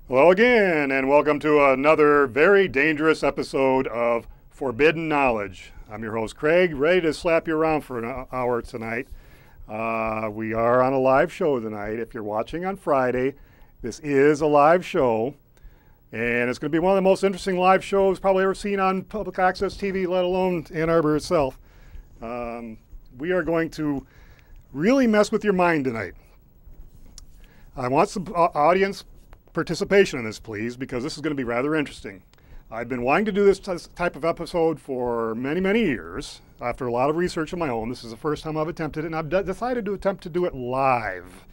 Hello again, and welcome to another very dangerous episode of Forbidden Knowledge. I'm your host, Craig, ready to slap you around for an hour tonight. We are on a live show tonight. If you're watching on Friday, this is a live show, and it's going to be one of the most interesting live shows probably ever seen on public access TV, let alone Ann Arbor itself. We are going to really mess with your mind tonight. I want some audience participation in this, please, because this is going to be rather interesting. I've been wanting to do this type of episode for many, many years. After a lot of research of my own, this is the first time I've attempted it, and I've decided to attempt to do it live.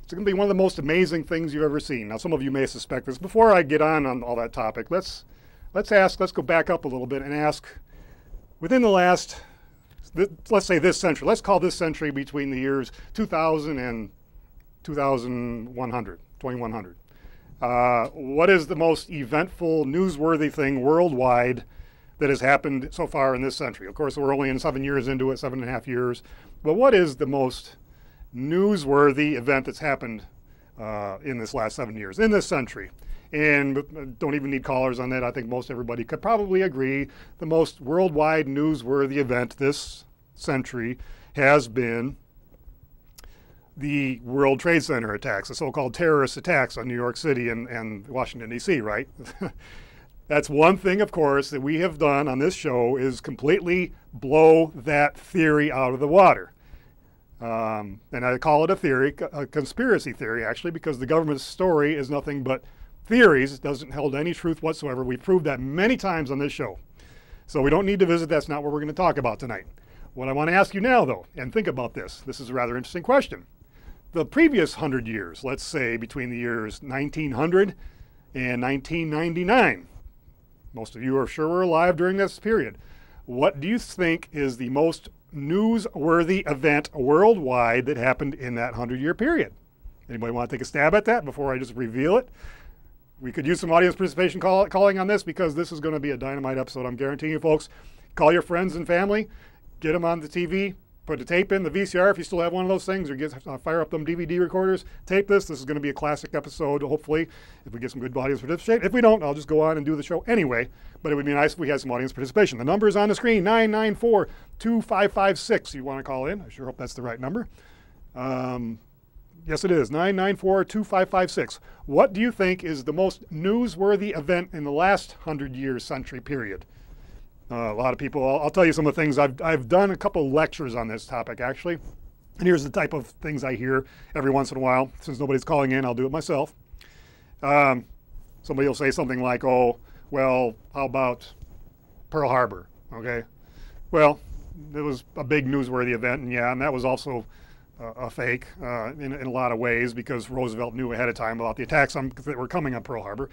It's going to be one of the most amazing things you've ever seen. Now, some of you may suspect this. Before I get on all that topic, let's go back up a little bit and ask, within the last, let's say this century, let's call this century between the years 2000 and 2100. What is the most eventful, newsworthy thing worldwide that has happened so far in this century? Of course, we're only in 7 years into it, 7.5 years. But what is the most newsworthy event that's happened in this last 7 years, in this century? And don't even need callers on that. I think most everybody could probably agree the most worldwide newsworthy event this century has been the World Trade Center attacks, the so-called terrorist attacks on New York City and Washington, D.C., right? That's one thing, of course, that we have done on this show is completely blow that theory out of the water. And I call it a theory, a conspiracy theory, actually, because the government's story is nothing but theories. It doesn't hold any truth whatsoever. We've proved that many times on this show. So we don't need to visit. That's not what we're going to talk about tonight. What I want to ask you now, though, and think about this. This is a rather interesting question. The previous 100 years, let's say between the years 1900 and 1999, most of you are sure were alive during this period. What do you think is the most newsworthy event worldwide that happened in that 100-year period? Anybody want to take a stab at that before I just reveal it? We could use some audience participation calling on this because this is going to be a dynamite episode. I'm guaranteeing you, folks. Call your friends and family, get them on the TV. Put a tape in the VCR if you still have one of those things, or fire up them DVD recorders. Tape this. This is going to be a classic episode, hopefully, if we get some good audience participation. If we don't, I'll just go on and do the show anyway. But it would be nice if we had some audience participation. The number is on the screen, 994-2556. You want to call in? I sure hope that's the right number. Yes, it is, 994-2556. What do you think is the most newsworthy event in the last 100-year century period? A lot of people, I'll tell you some of the things. I've done a couple lectures on this topic, actually. And here's the type of things I hear every once in a while. Since nobody's calling in, I'll do it myself. Somebody will say something like, oh, well, how about Pearl Harbor, okay? Well, it was a big newsworthy event, and yeah, and that was also a fake in a lot of ways because Roosevelt knew ahead of time about the attacks that were coming on Pearl Harbor.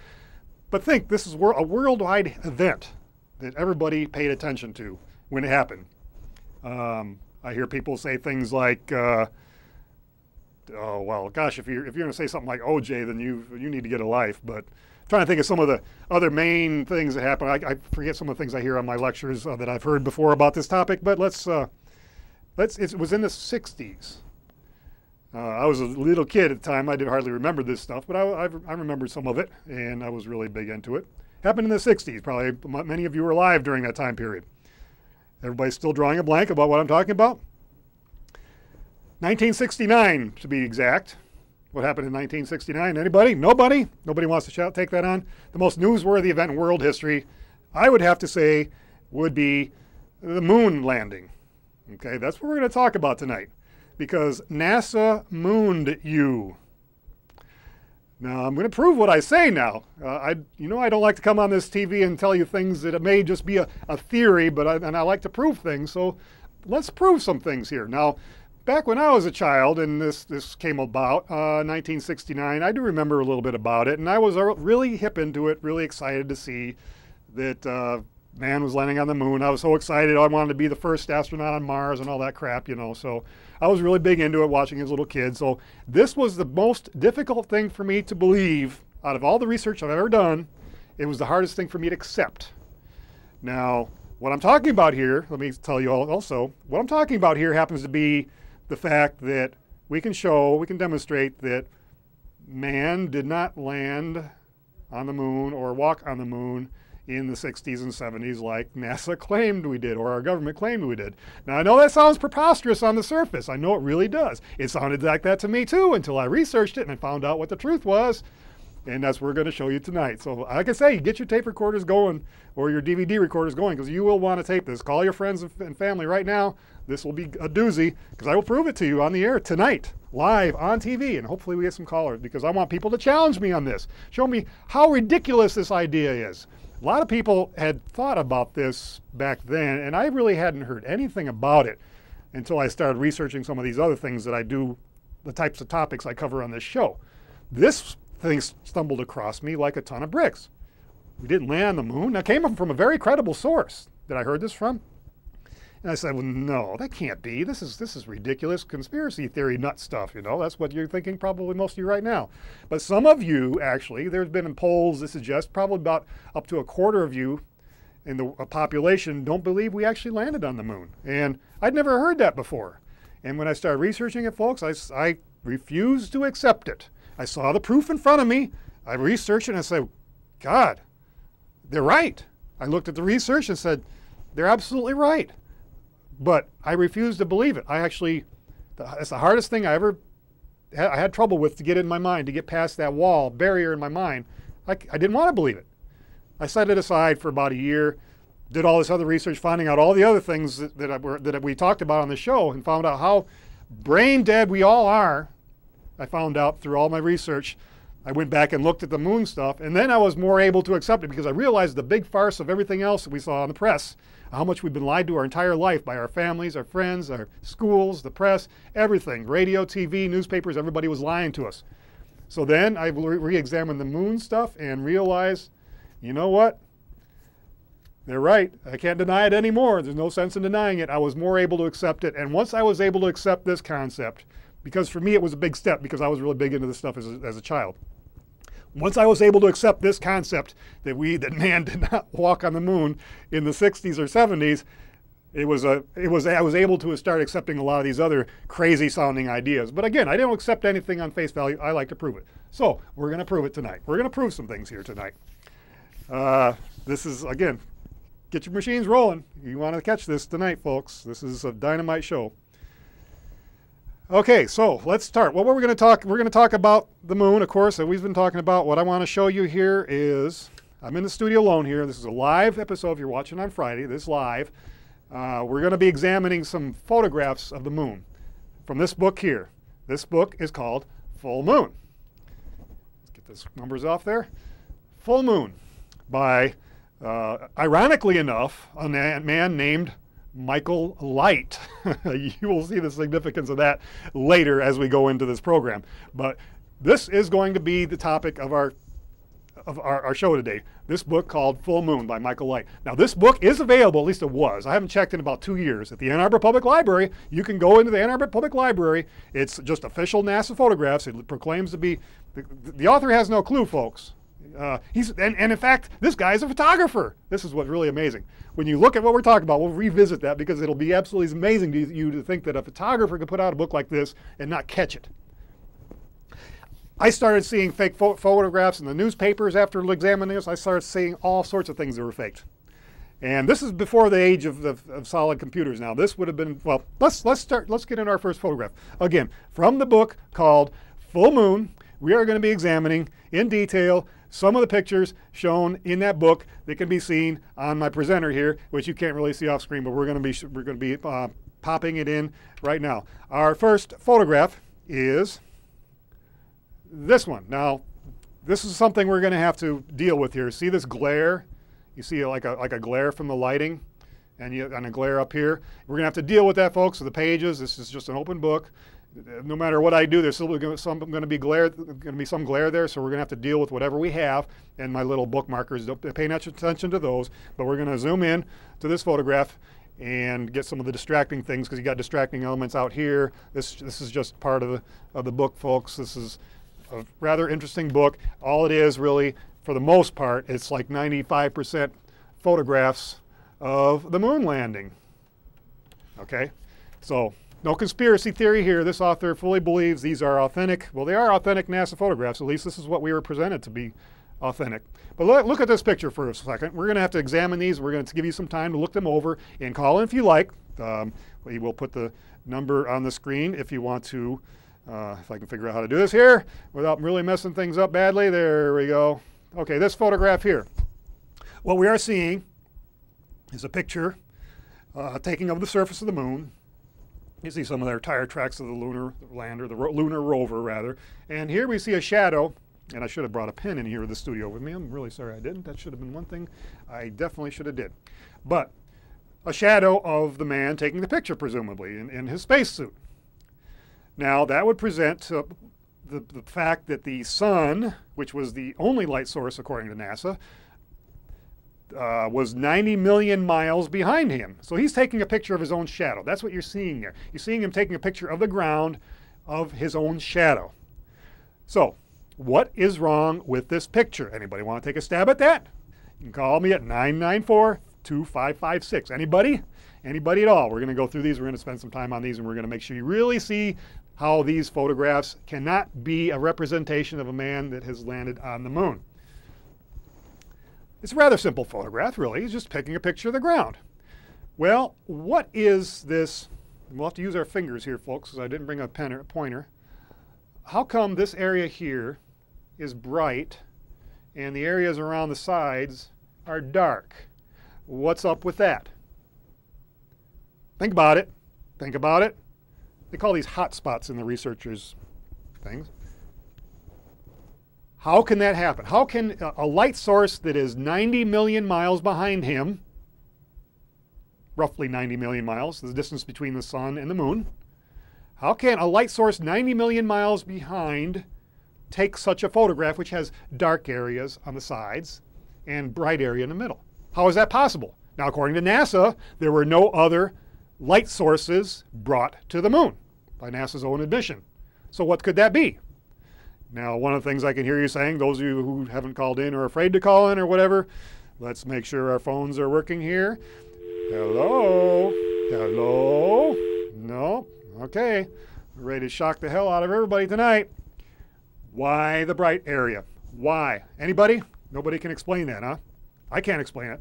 But think, this is a worldwide event that everybody paid attention to when it happened. I hear people say things like, oh, well, gosh, if you're going to say something like OJ, then you need to get a life. But I'm trying to think of some of the other main things that happen. I forget some of the things I hear on my lectures that I've heard before about this topic, but it was in the 60s. I was a little kid at the time. I didn't hardly remember this stuff, but I remembered some of it, and I was really big into it. Happened in the 60s. Probably many of you were alive during that time period. Everybody's still drawing a blank about what I'm talking about? 1969, to be exact. What happened in 1969? Anybody? Nobody? Nobody wants to shout? Take that on. The most newsworthy event in world history, I would have to say, would be the moon landing. Okay, that's what we're going to talk about tonight. Because NASA mooned you. Now, I'm going to prove what I say now. I don't like to come on this TV and tell you things that it may just be a theory, but I like to prove things, so let's prove some things here. Now, back when I was a child, and this came about, 1969, I do remember a little bit about it, and I was really hip into it, really excited to see that man was landing on the moon. I was so excited. I wanted to be the first astronaut on Mars and all that crap, so I was really big into it, watching as a little kid. So this was the most difficult thing for me to believe out of all the research I've ever done. It was the hardest thing for me to accept. Now, what I'm talking about here, let me tell you also, what I'm talking about here happens to be the fact that we can demonstrate that man did not land on the moon or walk on the moon in the 60s and 70s like NASA claimed we did, or our government claimed we did. Now, I know that sounds preposterous on the surface. I know it really does. It sounded like that to me too until I researched it and I found out what the truth was. And that's what we're going to show you tonight. So like I say, get your tape recorders going or your DVD recorders going, because you will want to tape this. Call your friends and family right now. This will be a doozy, because I will prove it to you on the air tonight, live on TV, and hopefully we get some callers, because I want people to challenge me on this. Show me how ridiculous this idea is. A lot of people had thought about this back then, and I really hadn't heard anything about it until I started researching some of these other things that I do, the types of topics I cover on this show. This thing stumbled across me like a ton of bricks. We didn't land on the moon. That came from a very credible source that I heard this from. And I said, well, no, that can't be. This is ridiculous conspiracy theory nut stuff, you know. That's what you're thinking, probably most of you right now. But some of you, actually, there's been polls that suggest probably about up to a quarter of you in the population don't believe we actually landed on the moon. And I'd never heard that before. And when I started researching it, folks, I refused to accept it. I saw the proof in front of me. I researched it and I said, God, they're right. I looked at the research and said, they're absolutely right. But I refused to believe it. That's the hardest thing I had trouble with to get in my mind, to get past that wall, barrier in my mind. I didn't want to believe it. I set it aside for about a year, did all this other research, finding out all the other things that we talked about on the show, and found out how brain dead we all are. I found out through all my research. I went back and looked at the moon stuff, and then I was more able to accept it, because I realized the big farce of everything else that we saw in the press, how much we've been lied to our entire life by our families, our friends, our schools, the press, everything, radio, TV, newspapers, everybody was lying to us. So then I re-examined the moon stuff and realized, you know what? They're right. I can't deny it anymore. There's no sense in denying it. I was more able to accept it, and once I was able to accept this concept, because for me it was a big step, because I was really big into this stuff as a child. Once I was able to accept this concept that man did not walk on the moon in the 60s or 70s, I was able to start accepting a lot of these other crazy sounding ideas. But again, I don't accept anything on face value. I like to prove it. So we're going to prove it tonight. We're going to prove some things here tonight. This is, again, get your machines rolling. You want to catch this tonight, folks. This is a dynamite show. Okay, so let's start. Well, what we're going to talk about the moon, of course, that we've been talking about. What I want to show you here is, I'm in the studio alone here. This is a live episode. If you're watching on Friday, this is live. We're going to be examining some photographs of the moon from this book here. This book is called Full Moon. Let's get those numbers off there. Full Moon by, ironically enough, a man named Michael Light. You will see the significance of that later as we go into this program. But this is going to be the topic of our show today. This book called Full Moon by Michael Light. Now this book is available, at least it was. I haven't checked in about 2 years, at the Ann Arbor Public Library. You can go into the Ann Arbor Public Library. It's just official NASA photographs. It proclaims to be, the author has no clue, folks. And in fact, this guy is a photographer. This is what's really amazing. When you look at what we're talking about, we'll revisit that, because it'll be absolutely amazing to you to think that a photographer could put out a book like this and not catch it. I started seeing fake photographs in the newspapers after examining this. I started seeing all sorts of things that were faked. And this is before the age of solid computers now. This would have been, well, let's get into our first photograph. Again, from the book called Full Moon, we are going to be examining in detail some of the pictures shown in that book that can be seen on my presenter here, which you can't really see off screen, but we're going to be popping it in right now. Our first photograph is this one. Now, this is something we're going to have to deal with here. See this glare? You see like a glare from the lighting, and a glare up here. We're going to have to deal with that, folks. So the pages. This is just an open book. No matter what I do, there's still going to be some glare there, so we're going to have to deal with whatever we have. And my little bookmarkers, don't pay much attention to those, but we're going to zoom in to this photograph and get some of the distracting things, because you got distracting elements out here. This is just part of the book, folks. This is a rather interesting book. All it is really, for the most part, it's like 95% photographs of the moon landing. Okay, so No conspiracy theory here. This author fully believes these are authentic. Well, they are authentic NASA photographs. At least this is what we were presented to be authentic. But look at this picture for a second. We're going to have to examine these. We're going to give you some time to look them over and call in if you like. We will put the number on the screen if you want to, if I can figure out how to do this here without really messing things up badly. There we go. Okay, this photograph here. What we are seeing is a picture taking of the surface of the moon. You see some of their tire tracks of the lunar lander, the lunar rover rather. And here we see a shadow, and I should have brought a pen in here to the studio with me. I'm really sorry I didn't. That should have been one thing I definitely should have did. But a shadow of the man taking the picture, presumably, in his spacesuit. Now that would present the fact that the sun, which was the only light source according to NASA, was 90 million miles behind him. So he's taking a picture of his own shadow. That's what you're seeing there. You're seeing him taking a picture of the ground of his own shadow. So what is wrong with this picture? Anybody want to take a stab at that? You can call me at 994-2556. Anybody? Anybody at all? We're going to go through these. We're going to spend some time on these, and we're going to make sure you really see how these photographs cannot be a representation of a man that has landed on the moon. It's a rather simple photograph, really. He's just taking a picture of the ground. Well, what is this? We'll have to use our fingers here, folks, because I didn't bring a pen or a pointer. How come this area here is bright and the areas around the sides are dark? What's up with that? Think about it. Think about it. They call these hot spots in the researchers' things. How can that happen? How can a light source that is 90 million miles behind him, roughly 90 million miles, the distance between the sun and the moon, how can a light source 90 million miles behind take such a photograph which has dark areas on the sides and bright area in the middle? How is that possible? Now, according to NASA, there were no other light sources brought to the moon by NASA's own admission. So what could that be? Now, one of the things I can hear you saying, those of you who haven't called in or are afraid to call in or whatever, let's make sure our phones are working here. Hello? Hello? No? Okay. We're ready to shock the hell out of everybody tonight. Why the bright area? Why? Anybody? Nobody can explain that, huh? I can't explain it.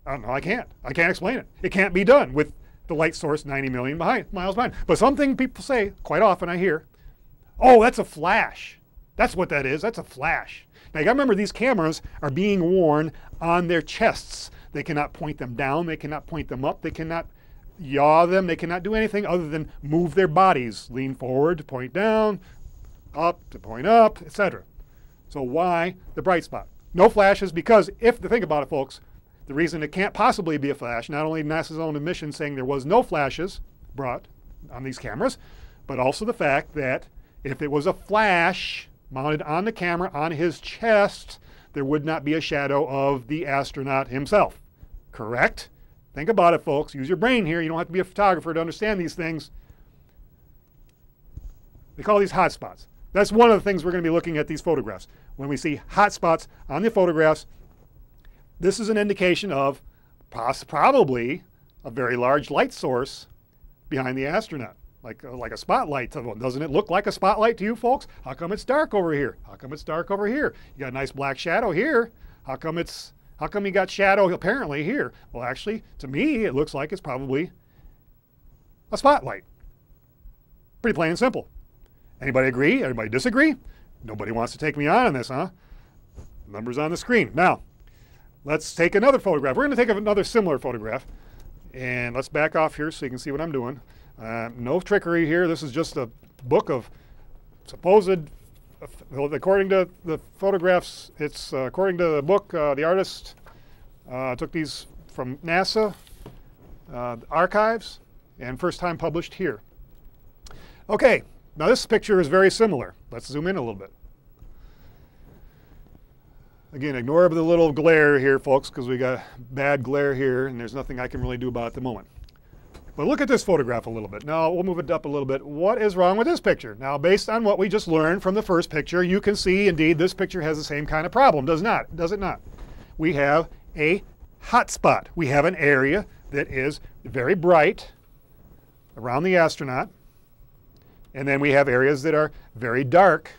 I don't know, I can't. I can't explain it. It can't be done with the light source 90 million miles behind. But something people say, quite often I hear, oh, that's a flash. That's what that is. That's a flash. Now, you got to remember, these cameras are being worn on their chests. They cannot point them down. They cannot point them up. They cannot yaw them. They cannot do anything other than move their bodies, lean forward to point down, up to point up, etc. So why the bright spot? No flashes, because think about it, folks, the reason it can't possibly be a flash, not only NASA's own admission saying there was no flashes brought on these cameras, but also the fact that if it was a flash mounted on the camera on his chest, there would not be a shadow of the astronaut himself. Correct? Think about it, folks. Use your brain here. You don't have to be a photographer to understand these things. They call these hot spots. That's one of the things we're going to be looking at these photographs. When we see hot spots on the photographs, this is an indication of probably a very large light source behind the astronaut. Like a spotlight. Doesn't it look like a spotlight to you folks? How come it's dark over here? How come it's dark over here? You got a nice black shadow here. How come you got shadow apparently here? Well, actually, to me, it looks like it's probably a spotlight. Pretty plain and simple. Anybody agree? Anybody disagree? Nobody wants to take me on this, huh? Numbers on the screen. Now, let's take another photograph. We're going to take another similar photograph. And let's back off here so you can see what I'm doing. No trickery here. This is just a book of supposed, according to the photographs, it's according to the book, the artist took these from NASA archives and first time published here. Okay, now this picture is very similar. Let's zoom in a little bit. Again, ignore the little glare here, folks, because we got bad glare here and there's nothing I can really do about it at the moment. But look at this photograph a little bit. Now, we'll move it up a little bit. What is wrong with this picture? Now, based on what we just learned from the first picture, you can see, indeed, this picture has the same kind of problem, does it not? We have a hot spot. We have an area that is very bright around the astronaut, and then we have areas that are very dark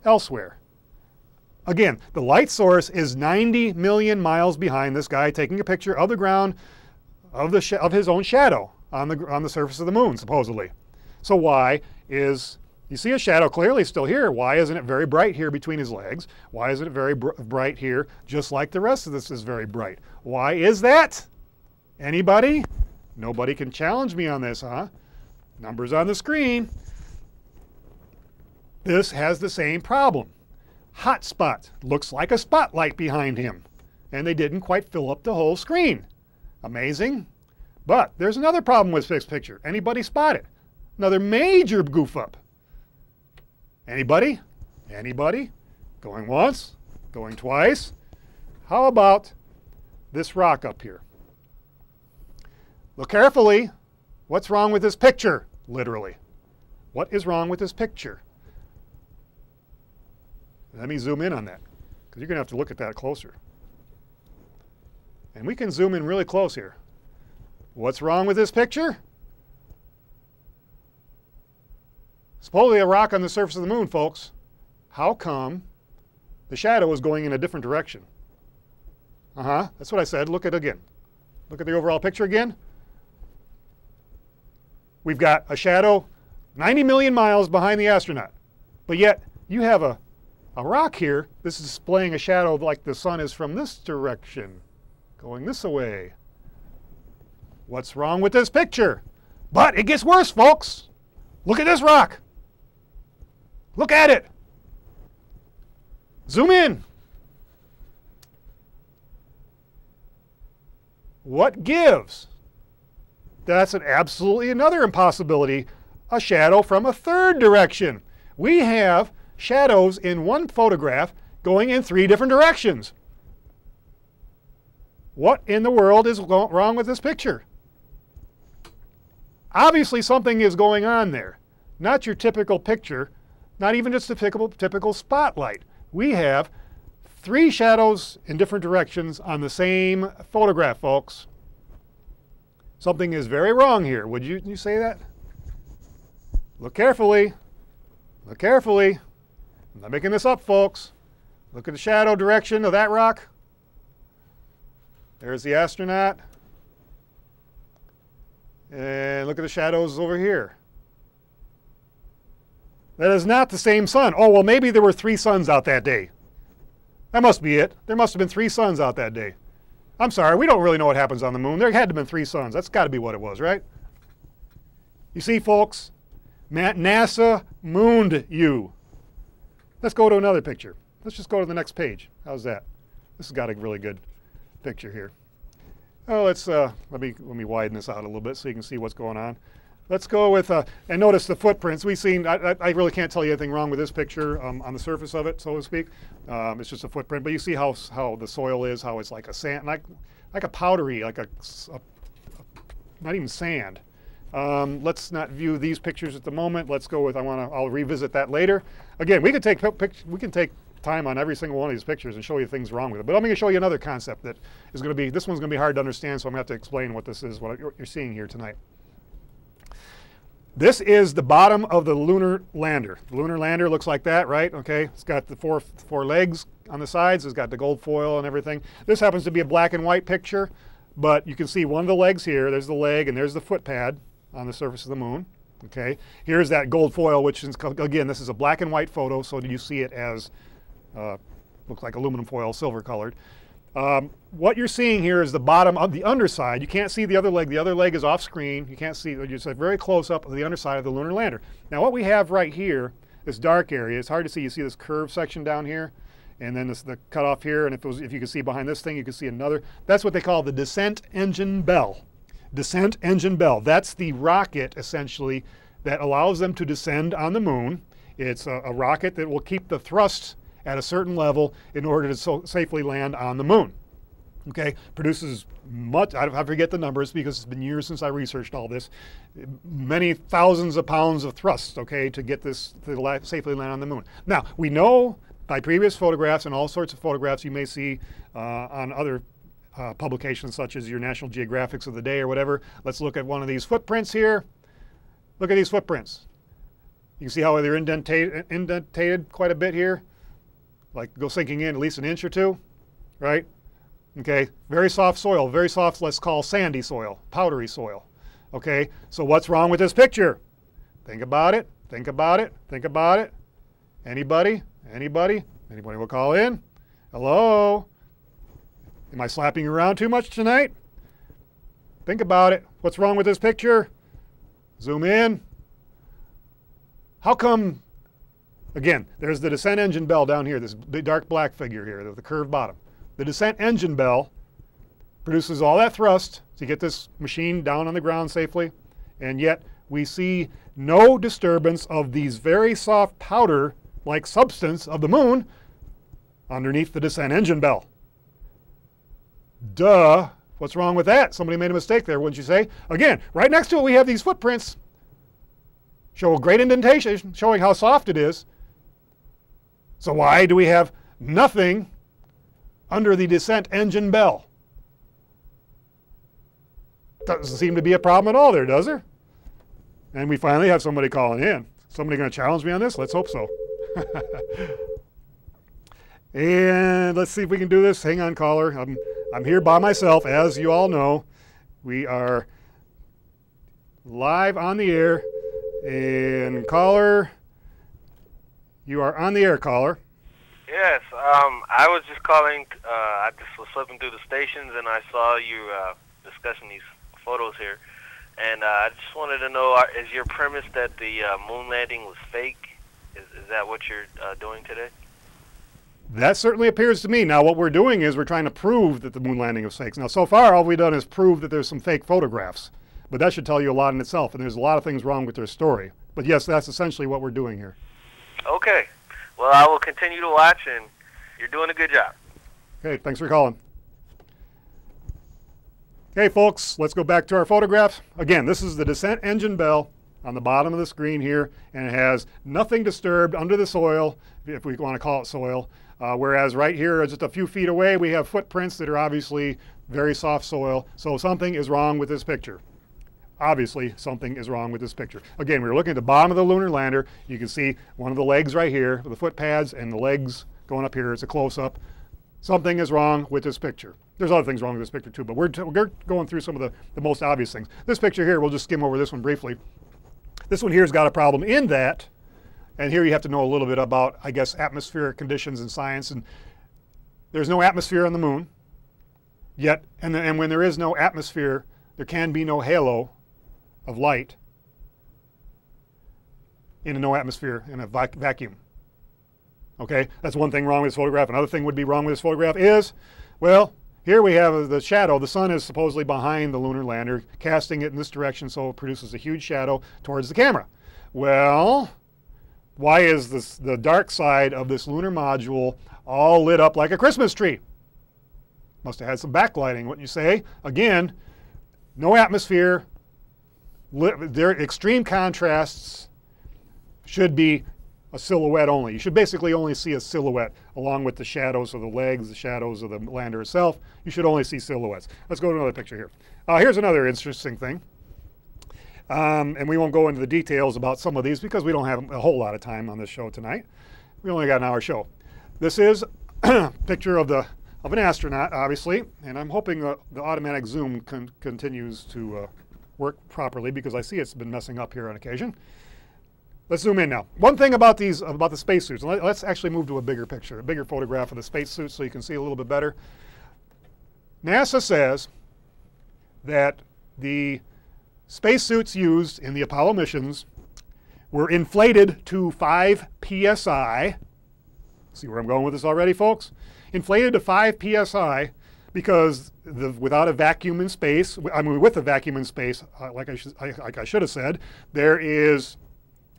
elsewhere. Again, the light source is 90 million miles behind this guy taking a picture of the ground of his own shadow on the surface of the moon, supposedly. So why is, you see a shadow clearly still here. Why isn't it very bright here between his legs? Why isn't it very bright here, just like the rest of this is very bright? Why is that? Anybody? Nobody can challenge me on this, huh? Numbers on the screen. This has the same problem. Hot spot. Looks like a spotlight behind him. And they didn't quite fill up the whole screen. Amazing. But there's another problem with this picture. Anybody spot it? Another major goof up. Anybody? Anybody? Going once? Going twice? How about this rock up here? Look carefully. What's wrong with this picture? Literally. What is wrong with this picture? Let me zoom in on that, because you're going to have to look at that closer. And we can zoom in really close here. What's wrong with this picture? Supposedly a rock on the surface of the moon, folks. How come the shadow is going in a different direction? That's what I said. Look at it again. Look at the overall picture again. We've got a shadow 90 million miles behind the astronaut. But yet you have a rock here. This is displaying a shadow like the sun is from this direction, going this way. What's wrong with this picture? But it gets worse, folks. Look at this rock. Look at it. Zoom in. What gives? That's absolutely another impossibility. A shadow from a third direction. We have shadows in one photograph going in 3 different directions. What in the world is wrong with this picture? Obviously something is going on there. Not your typical picture, not even just a typical spotlight. We have 3 shadows in different directions on the same photograph, folks. Something is very wrong here. Would you say that? Look carefully. Look carefully. I'm not making this up, folks. Look at the shadow direction of that rock. There's the astronaut. And look at the shadows over here. That is not the same sun. Oh, well, maybe there were 3 suns out that day. That must be it. There must have been 3 suns out that day. I'm sorry, we don't really know what happens on the moon. There had to have been 3 suns. That's got to be what it was, right? You see, folks, NASA mooned you. Let's go to another picture. Let's just go to the next page. How's that? This has got a really good picture here. Oh, let's let me widen this out a little bit so you can see what's going on. Let's go with and notice the footprints. We've seen. I really can't tell you anything wrong with this picture on the surface of it, so to speak. It's just a footprint, but you see how the soil is, how it's like a sand, like a powdery, like a not even sand. Let's not view these pictures at the moment. Let's go with. I'll revisit that later. Again, we can take time on every single one of these pictures and show you things wrong with it. But I'm going to show you another concept that is going to be. This one's going to be hard to understand, so I'm going to have to explain what this is, what you're seeing here tonight. This is the bottom of the lunar lander. The lunar lander looks like that, right? Okay, it's got the four legs on the sides. It's got the gold foil and everything. This happens to be a black and white picture, but you can see one of the legs here. There's the leg, and there's the foot pad on the surface of the moon. Okay, here's that gold foil, which is, again, this is a black and white photo, so you see it as looks like aluminum foil, silver colored. What you're seeing here is the bottom of the underside. You can't see the other leg. The other leg is off screen. You can't see, it's a very close up of the underside of the lunar lander. Now what we have right here, this dark area, it's hard to see. You see this curved section down here, and then the cutoff here, and if you can see behind this thing, you can see another. That's what they call the descent engine bell. Descent engine bell. That's the rocket, essentially, that allows them to descend on the moon. It's a rocket that will keep the thrust at a certain level in order to safely land on the moon. Okay, produces much, I forget the numbers because it's been years since I researched all this, many thousands of pounds of thrust, okay, to get this to safely land on the moon. Now, we know by previous photographs and all sorts of photographs you may see on other publications such as your National Geographics of the day or whatever. Let's look at one of these footprints here. Look at these footprints. You can see how they're indentated quite a bit here. Like go sinking in at least an inch or two, right? Okay, very soft soil, very soft, let's call sandy soil, powdery soil. Okay, so what's wrong with this picture? Think about it, think about it, think about it. Anybody? Anybody? Anybody will call in? Hello? Am I slapping you around too much tonight? Think about it. What's wrong with this picture? Zoom in. How come, again, there's the descent engine bell down here, this big dark black figure here with the curved bottom. The descent engine bell produces all that thrust to get this machine down on the ground safely, and yet we see no disturbance of these very soft powder-like substance of the moon underneath the descent engine bell. Duh. What's wrong with that? Somebody made a mistake there, wouldn't you say? Again, right next to it we have these footprints. Show a great indentation, showing how soft it is. So why do we have nothing under the descent engine bell? Doesn't seem to be a problem at all there, does there? And we finally have somebody calling in. Somebody going to challenge me on this? Let's hope so. And let's see if we can do this. Hang on, caller. I'm here by myself, as you all know. We are live on the air. And caller, you are on the air, caller. Yes, I was just calling. I just was flipping through the stations and I saw you discussing these photos here. And I just wanted to know, is your premise that the moon landing was fake? Is that what you're doing today? That certainly appears to me. Now, what we're doing is we're trying to prove that the moon landing was fake. Now, so far, all we've done is prove that there's some fake photographs. But that should tell you a lot in itself, and there's a lot of things wrong with their story. But yes, that's essentially what we're doing here. Okay. Well, I will continue to watch, and you're doing a good job. Okay, thanks for calling. Okay, folks, let's go back to our photographs. Again, this is the descent engine bell on the bottom of the screen here, and it has nothing disturbed under the soil, if we want to call it soil. Whereas right here, just a few feet away, we have footprints that are obviously very soft soil. So something is wrong with this picture. Obviously, something is wrong with this picture. Again, we were looking at the bottom of the lunar lander. You can see one of the legs right here, the foot pads and the legs going up here. It's a close-up. Something is wrong with this picture. There's other things wrong with this picture too, but we're going through some of the most obvious things. This picture here, we'll just skim over this one briefly. This one here's got a problem in that, and here you have to know a little bit about, I guess, atmospheric conditions in science. And there's no atmosphere on the moon yet, and when there is no atmosphere, there can be no halo of light in a no atmosphere, in a vacuum. Okay, that's one thing wrong with this photograph. Another thing would be wrong with this photograph is, well, here we have the shadow. The sun is supposedly behind the lunar lander, casting it in this direction, so it produces a huge shadow towards the camera. Well, why is the dark side of this lunar module all lit up like a Christmas tree? Must have had some backlighting, wouldn't you say? Again, no atmosphere. Their extreme contrasts should be a silhouette only. You should basically only see a silhouette along with the shadows of the legs, the shadows of the lander itself. You should only see silhouettes. Let's go to another picture here. Here's another interesting thing. And we won't go into the details about some of these because we don't have a whole lot of time on this show tonight. We only got an hour show. This is a picture of an astronaut, obviously, and I'm hoping the automatic zoom continues to work properly because I see it's been messing up here on occasion. Let's zoom in now. One thing about the spacesuits, let's actually move to a bigger picture, a bigger photograph of the spacesuit so you can see a little bit better. NASA says that the spacesuits used in the Apollo missions were inflated to 5 psi. See where I'm going with this already, folks? Inflated to 5 psi because without a vacuum in space, I mean with a vacuum in space, like I should have said, there is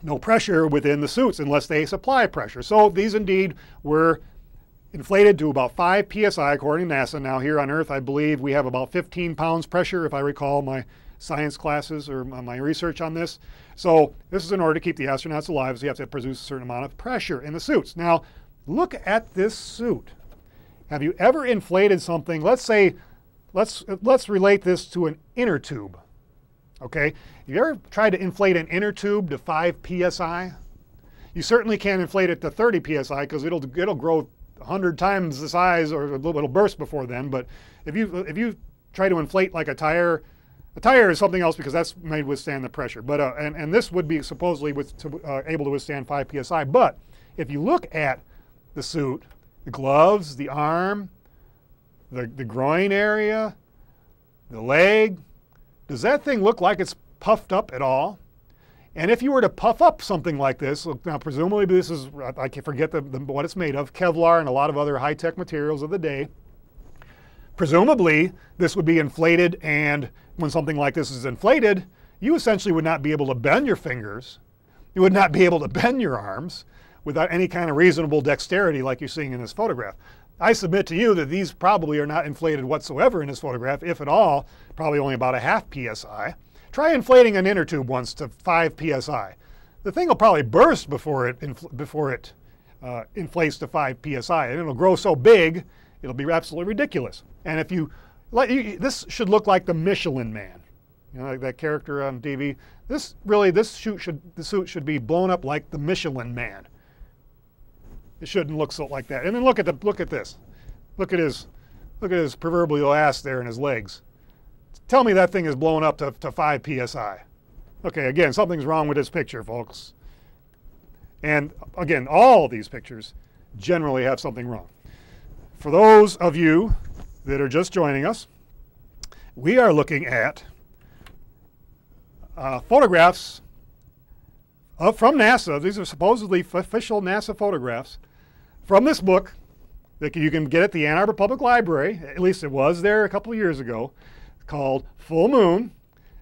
no pressure within the suits unless they supply pressure. So these indeed were inflated to about 5 psi according to NASA. Now here on Earth, I believe we have about 15 pounds pressure if I recall my science classes or my research on this. So this is in order to keep the astronauts alive, so you have to produce a certain amount of pressure in the suits. Now look at this suit. Have you ever inflated something? Let's say, let's relate this to an inner tube. Okay? You ever tried to inflate an inner tube to 5 psi? You certainly can't inflate it to 30 psi because it'll grow 100 times the size, or it'll burst before then. But if you try to inflate like a tire is something else because that's made to withstand the pressure. But and this would be supposedly able to withstand 5 psi. But if you look at the suit, the gloves, the arm, the groin area, the leg, does that thing look like it's puffed up at all? And if you were to puff up something like this, now presumably this is, I can forget what it's made of, Kevlar and a lot of other high-tech materials of the day. Presumably this would be inflated, and when something like this is inflated, you essentially would not be able to bend your fingers. You would not be able to bend your arms without any kind of reasonable dexterity like you're seeing in this photograph. I submit to you that these probably are not inflated whatsoever in this photograph, if at all, probably only about a half psi. Try inflating an inner tube once to 5 psi. The thing will probably burst before it inflates to 5 psi, and it'll grow so big it'll be absolutely ridiculous. And if this should look like the Michelin Man, you know, like that character on TV. The suit should be blown up like the Michelin Man. It shouldn't look so like that. And then look at this. Look at his proverbial ass there and his legs. Tell me that thing is blown up to 5 psi. Okay, again, something's wrong with this picture, folks. And again, all these pictures generally have something wrong. For those of you that are just joining us, we are looking at photographs from NASA. These are supposedly official NASA photographs from this book that you can get at the Ann Arbor Public Library. At least it was there a couple of years ago, called Full Moon.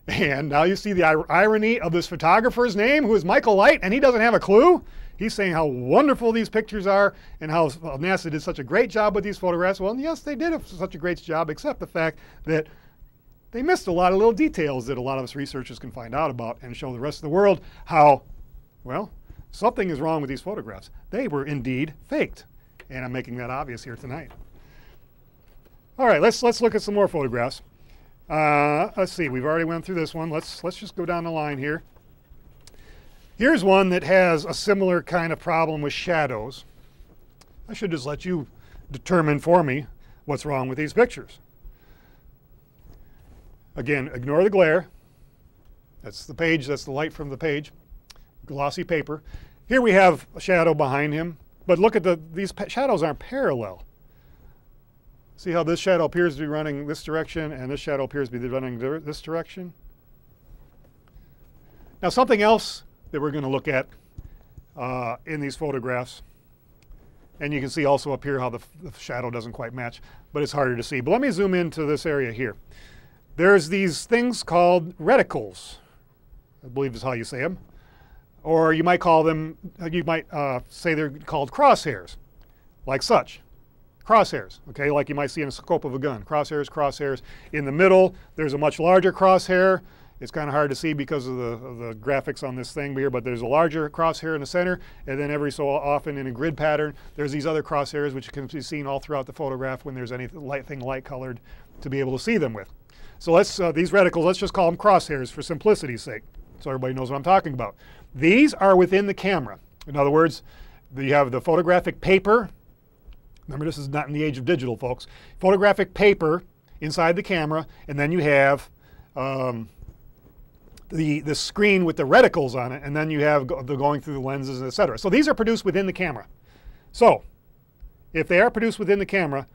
And now you see the irony of this photographer's name, who is Michael Light, and he doesn't have a clue. He's saying how wonderful these pictures are and how NASA did such a great job with these photographs. Well, yes, they did such a great job, except the fact that they missed a lot of little details that a lot of us researchers can find out about and show the rest of the world how, well, something is wrong with these photographs. They were indeed faked, and I'm making that obvious here tonight. All right, let's look at some more photographs. Let's see, we've already went through this one. Let's just go down the line here. Here's one that has a similar kind of problem with shadows. I should just let you determine for me what's wrong with these pictures. Again, ignore the glare. That's the page, that's the light from the page. Glossy paper. Here we have a shadow behind him, but look at these shadows aren't parallel. See how this shadow appears to be running this direction and this shadow appears to be running this direction? Now something else that we're going to look at in these photographs, and you can see also up here how the shadow doesn't quite match, but it's harder to see. But let me zoom into this area here. There's these things called reticles, I believe is how you say them. Or you might call them, say they're called crosshairs, like such. Crosshairs, okay, like you might see in a scope of a gun. Crosshairs, crosshairs. In the middle, there's a much larger crosshair. It's kind of hard to see because of the graphics on this thing here, but there's a larger crosshair in the center, and then every so often in a grid pattern, there's these other crosshairs which can be seen all throughout the photograph when there's anything light colored to be able to see them with. So these reticles, let's just call them crosshairs for simplicity's sake, so everybody knows what I'm talking about. These are within the camera. In other words, you have the photographic paper. Remember, this is not in the age of digital, folks. Photographic paper inside the camera, and then you have the screen with the reticles on it, and then you have going through the lenses, etc. So these are produced within the camera. So if they are produced within the camera,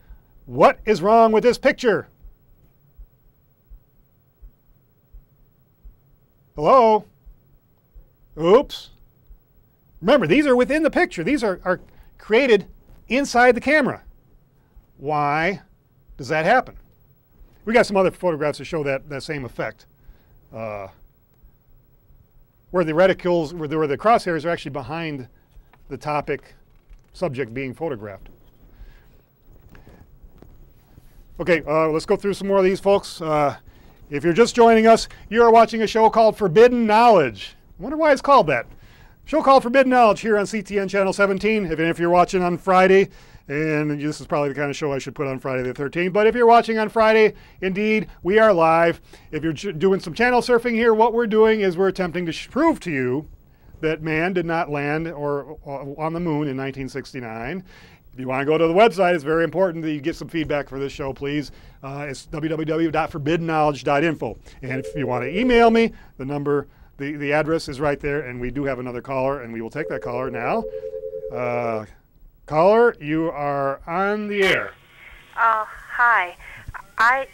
what is wrong with this picture? Hello? Oops. Remember, these are within the picture. These are created inside the camera. Why does that happen? We got some other photographs to show that same effect. Where the reticles, where the crosshairs are actually behind the topic subject being photographed. Okay, let's go through some more of these, folks. If you're just joining us, you are watching a show called Forbidden Knowledge. I wonder why it's called that. Show called Forbidden Knowledge here on CTN Channel 17. If you're watching on Friday, and this is probably the kind of show I should put on Friday the 13th, but if you're watching on Friday, indeed, we are live. If you're doing some channel surfing here, what we're doing is we're attempting to prove to you that man did not land on the moon in 1969. If you want to go to the website, it's very important that you get some feedback for this show, please. It's www.forbiddenknowledge.info. And if you want to email me, the number, the address is right there, and we do have another caller, and we will take that caller now. Caller, you are on the air. Hi. I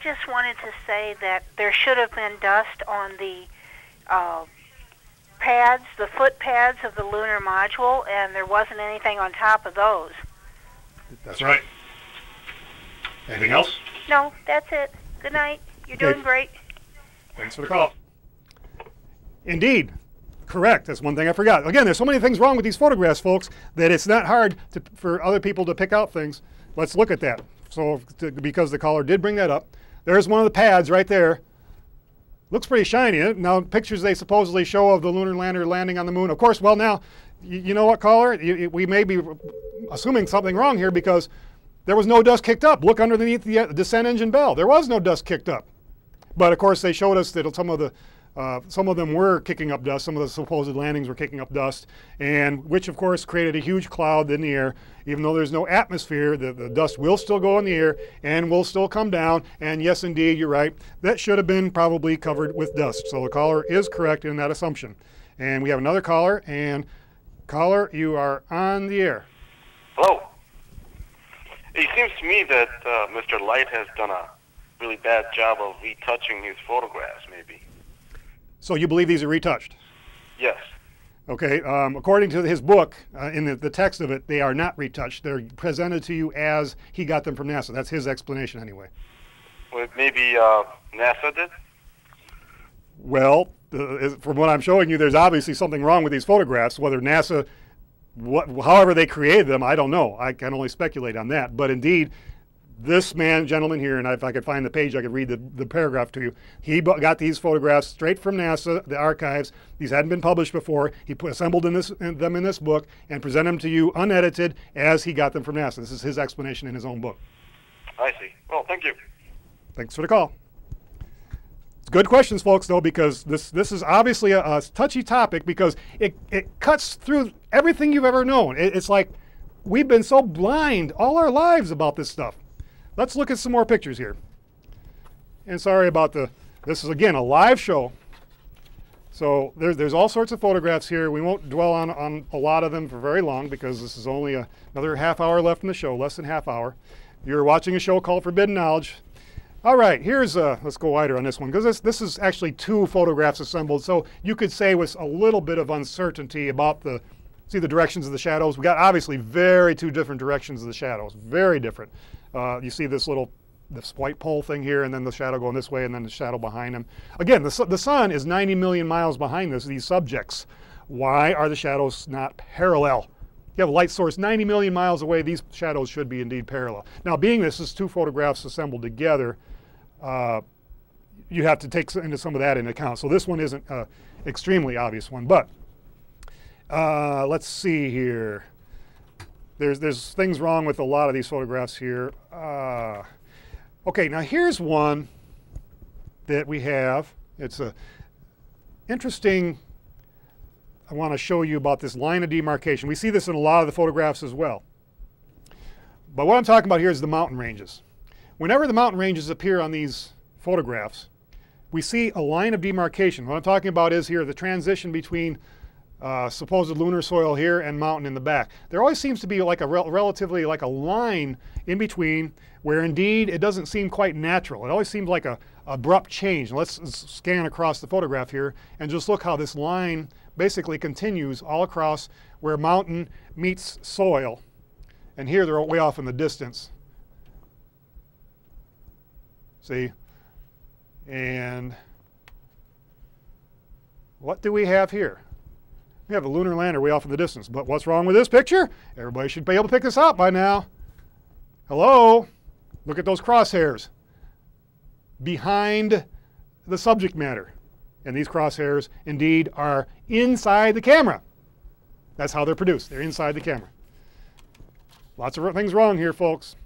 just wanted to say that there should have been dust on the pads, the foot pads of the lunar module, and there wasn't anything on top of those. That's right. Anything else? No, that's it. Good night. You're doing great. Thanks for the call. Indeed. Correct. That's one thing I forgot. Again, there's so many things wrong with these photographs, folks, that it's not hard for other people to pick out things. Let's look at that. So, because the caller did bring that up, there's one of the pads right there. Looks pretty shiny. Now, pictures they supposedly show of the lunar lander landing on the moon. Of course, well, now, you know what, caller? We may be assuming something wrong here because there was no dust kicked up. Look underneath the descent engine bell. There was no dust kicked up. But, of course, they showed us that some of them were kicking up dust. Some of the supposed landings were kicking up dust, and which, of course, created a huge cloud in the air. Even though there's no atmosphere, the dust will still go in the air and will still come down. And yes, indeed, you're right. That should have been probably covered with dust. So the caller is correct in that assumption. And we have another caller. And caller, you are on the air. Hello. It seems to me that Mr. Light has done a really bad job of retouching his photographs, maybe. So you believe these are retouched? Yes. Okay, according to his book, in the text of it, they are not retouched. They're presented to you as he got them from NASA. That's his explanation anyway. Well, maybe NASA did? Well, from what I'm showing you, there's obviously something wrong with these photographs. Whether NASA, however they created them, I don't know. I can only speculate on that. But indeed, this gentleman here, and if I could find the page, I could read the paragraph to you. He got these photographs straight from NASA, the archives. These hadn't been published before. He assembled them in this book and presented them to you unedited as he got them from NASA. This is his explanation in his own book. I see. Well, thank you. Thanks for the call. It's good questions, folks, though, because this is obviously a touchy topic because it cuts through everything you've ever known. It's like we've been so blind all our lives about this stuff. Let's look at some more pictures here. And sorry about this is again a live show. So there's all sorts of photographs here. We won't dwell on a lot of them for very long because this is only another half hour left in the show, less than half hour. You're watching a show called Forbidden Knowledge. All right, here's let's go wider on this one because this is actually two photographs assembled. So you could say with a little bit of uncertainty about the directions of the shadows. We got obviously two different directions of the shadows, very different. You see this white pole thing here, and then the shadow going this way, and then the shadow behind him. Again, the sun is 90 million miles behind these subjects. Why are the shadows not parallel? You have a light source 90 million miles away. These shadows should be indeed parallel. Now, being this is two photographs assembled together, you have to take some of that into account. So this one isn't an extremely obvious one, but let's see here. There's things wrong with a lot of these photographs here. Okay, now here's one that we have. It's interesting. I want to show you about this line of demarcation. We see this in a lot of the photographs as well. But what I'm talking about here is the mountain ranges. Whenever the mountain ranges appear on these photographs, we see a line of demarcation. What I'm talking about is here the transition between supposed lunar soil here and mountain in the back. There always seems to be like a relatively like a line in between where indeed it doesn't seem quite natural. It always seems like a abrupt change. Let's scan across the photograph here and just look how this line basically continues all across where mountain meets soil. And here they're way off in the distance. See? And what do we have here? We have a lunar lander way off in the distance. But what's wrong with this picture? Everybody should be able to pick this out by now. Hello? Look at those crosshairs behind the subject matter. And these crosshairs indeed are inside the camera. That's how they're produced. They're inside the camera. Lots of things wrong here, folks.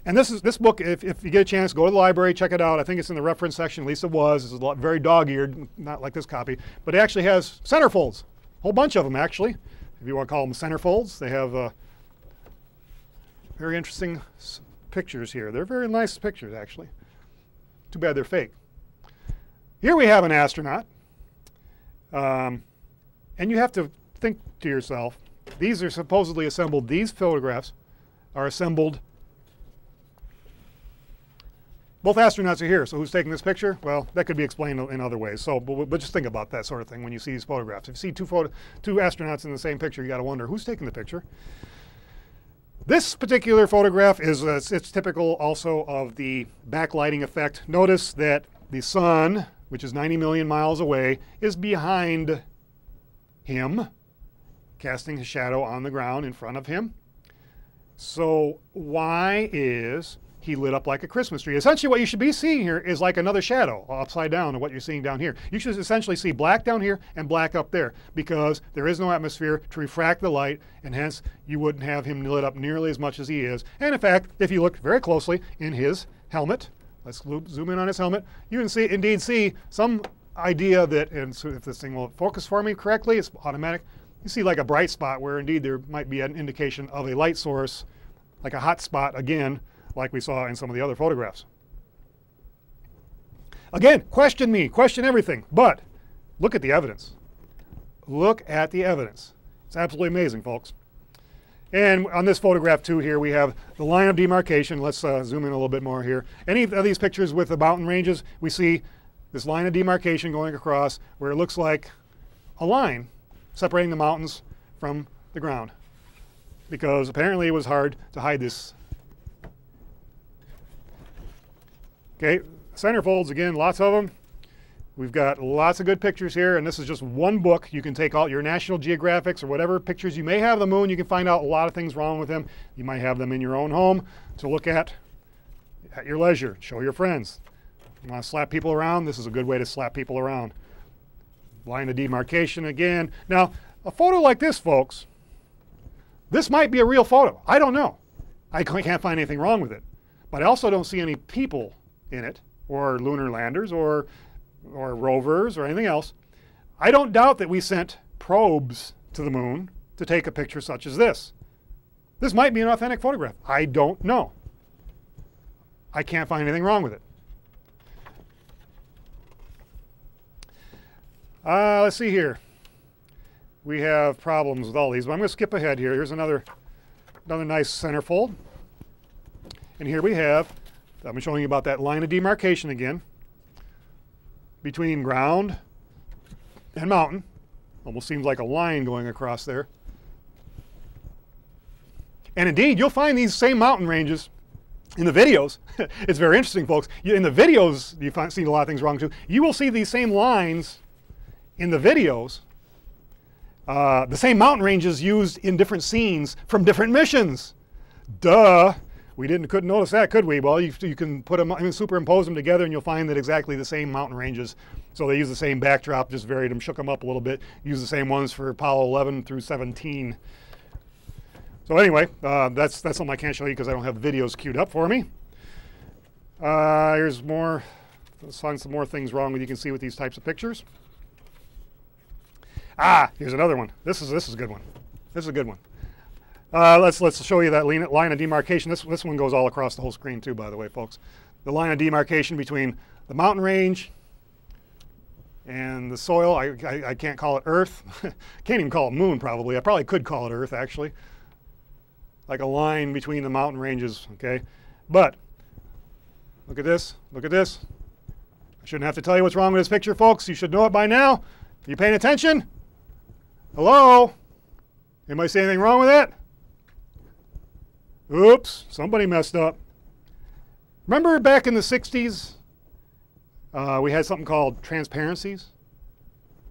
And this book, if you get a chance, go to the library, check it out. I think it's in the reference section, at least it was. It's very dog-eared, not like this copy. But it actually has centerfolds, a whole bunch of them, actually. If you want to call them centerfolds, they have very interesting pictures here. They're very nice pictures, actually. Too bad they're fake. Here we have an astronaut. And you have to think to yourself, these are supposedly assembled, these photographs are assembled. Both astronauts are here, so who's taking this picture? Well, that could be explained in other ways. So, but just think about that sort of thing when you see these photographs. If you see two astronauts in the same picture, you got to wonder who's taking the picture. This particular photograph is it's typical also of the backlighting effect. Notice that the sun, which is 90 million miles away, is behind him, casting his shadow on the ground in front of him. So why is he lit up like a Christmas tree? Essentially what you should be seeing here is like another shadow upside down of what you're seeing down here. You should essentially see black down here and black up there because there is no atmosphere to refract the light, and hence you wouldn't have him lit up nearly as much as he is. And in fact, if you look very closely in his helmet, let's zoom in on his helmet, you can indeed see some idea that, and so if this thing will focus for me correctly, it's automatic, you see like a bright spot where indeed there might be an indication of a light source, like a hot spot again, like we saw in some of the other photographs. Again, question me, question everything, but look at the evidence. Look at the evidence. It's absolutely amazing, folks. And on this photograph too here we have the line of demarcation. Let's zoom in a little bit more here. Any of these pictures with the mountain ranges, we see this line of demarcation going across where it looks like a line separating the mountains from the ground, because apparently it was hard to hide this. Okay, centerfolds again, lots of them. We've got lots of good pictures here, and this is just one book. You can take all your National Geographics or whatever pictures you may have of the moon. You can find out a lot of things wrong with them. You might have them in your own home to look at your leisure. Show your friends. You want to slap people around? This is a good way to slap people around. Line of demarcation again. Now, a photo like this, folks, this might be a real photo. I don't know. I can't find anything wrong with it. But I also don't see any people in it, or lunar landers, or rovers, or anything else. I don't doubt that we sent probes to the moon to take a picture such as this. This might be an authentic photograph. I don't know. I can't find anything wrong with it. Let's see here. We have problems with all these, but I'm going to skip ahead here. Here's another nice centerfold. And here we have, I'm showing you about that line of demarcation again between ground and mountain. Almost seems like a line going across there. And indeed, you'll find these same mountain ranges in the videos. It's very interesting, folks. In the videos, you see a lot of things wrong too. You will see these same lines in the videos, the same mountain ranges used in different scenes from different missions. Duh. We couldn't notice that, could we? Well, you can put them, superimpose them together, and you'll find that exactly the same mountain ranges. So they use the same backdrop, just varied them, shook them up a little bit. Use the same ones for Apollo 11 through 17. So anyway, that's something I can't show you because I don't have the videos queued up for me. Here's more. Let's find some more things wrong with you can see with these types of pictures. Here's another one. This is a good one. This is a good one. Let's show you that line of demarcation. This one goes all across the whole screen too, by the way, folks. The line of demarcation between the mountain range and the soil. I can't call it Earth. Can't even call it moon, probably. I probably could call it Earth, actually. Like a line between the mountain ranges, okay? But look at this. Look at this. I shouldn't have to tell you what's wrong with this picture, folks. You should know it by now. Are you paying attention? Hello? Anybody see anything wrong with it? Oops, somebody messed up. Remember back in the 60s, we had something called transparencies?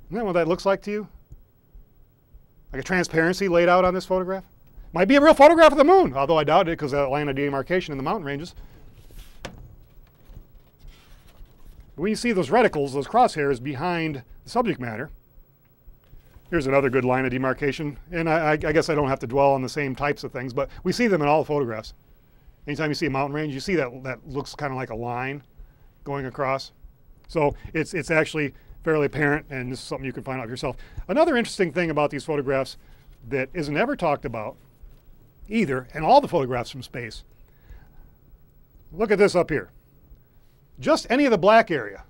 Isn't that what that looks like to you? Like a transparency laid out on this photograph? Might be a real photograph of the moon, although I doubt it because of that line of demarcation in the mountain ranges. When you see those reticles, those crosshairs behind the subject matter, here's another good line of demarcation. And I guess I don't have to dwell on the same types of things, but we see them in all the photographs. Anytime you see a mountain range, you see that looks kind of like a line going across. So it's actually fairly apparent, and this is something you can find out yourself. Another interesting thing about these photographs that isn't ever talked about either, and all the photographs from space, look at this up here. Just any of the black area.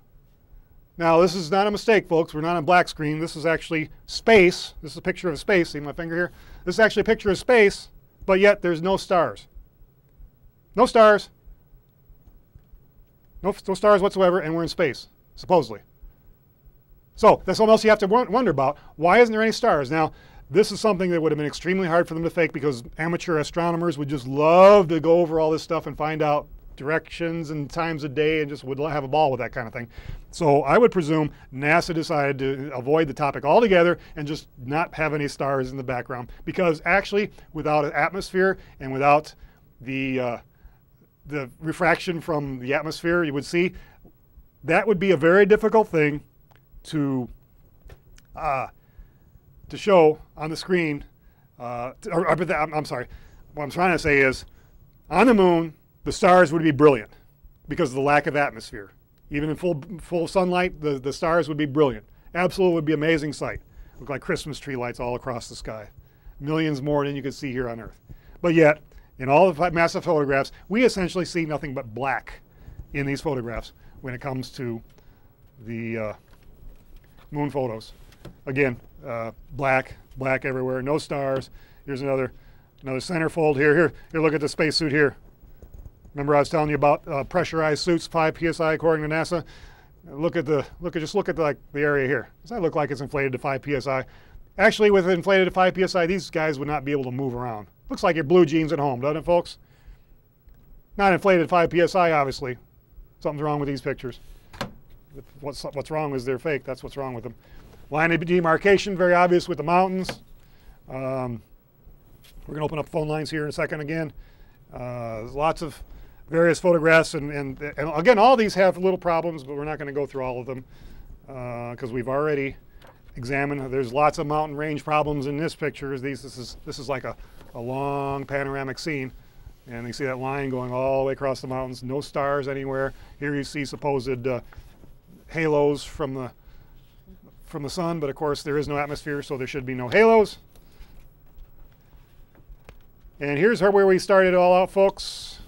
Now, this is not a mistake, folks. We're not on black screen. This is actually space. This is a picture of space. See my finger here? This is actually a picture of space, but yet there's no stars. No stars. No stars whatsoever, and we're in space, supposedly. So that's something else you have to wonder about. Why isn't there any stars? Now, this is something that would have been extremely hard for them to fake because amateur astronomers would just love to go over all this stuff and find out directions and times of day and just would have a ball with that kind of thing. So I would presume NASA decided to avoid the topic altogether and just not have any stars in the background, because actually without an atmosphere and without the refraction from the atmosphere, you would see that would be a very difficult thing to show on the screen. I'm sorry, what I'm trying to say is on the moon the stars would be brilliant because of the lack of atmosphere. Even in full sunlight, the stars would be brilliant. Absolutely would be an amazing sight. Look like Christmas tree lights all across the sky. Millions more than you could see here on Earth. But yet, in all the massive photographs, we essentially see nothing but black in these photographs when it comes to the moon photos. Again, black everywhere, no stars. Here's another centerfold here. Here, look at the spacesuit here. Remember I was telling you about pressurized suits, 5 psi according to NASA. Just look at the area here. Does that look like it's inflated to 5 psi? Actually, with it inflated to 5 psi, these guys would not be able to move around. Looks like your blue jeans at home, doesn't it, folks? Not inflated to 5 psi, obviously. Something's wrong with these pictures. What's wrong is they're fake. That's what's wrong with them. Line of demarcation, very obvious with the mountains. We're going to open up phone lines here in a second again. There's lots of various photographs, and again, all these have little problems, but we're not going to go through all of them because we've already examined. There's lots of mountain range problems in this picture. This is like a long panoramic scene, and you see that line going all the way across the mountains. No stars anywhere. Here you see supposed halos from the sun, but of course there is no atmosphere, so there should be no halos. And here's where we started it all out, folks,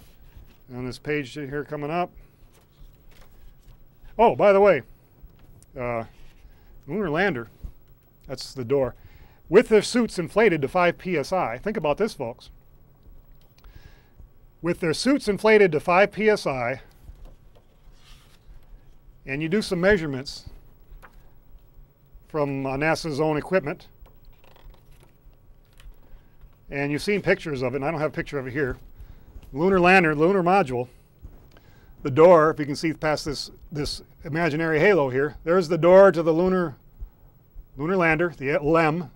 on this page here coming up. Oh, by the way, lunar lander, that's the door, with their suits inflated to 5 psi. Think about this, folks. With their suits inflated to 5 psi, and you do some measurements from NASA's own equipment, and you've seen pictures of it, and I don't have a picture of it here. Lunar lander, lunar module. The door, if you can see past this imaginary halo here, there's the door to the lunar lander, the LEM.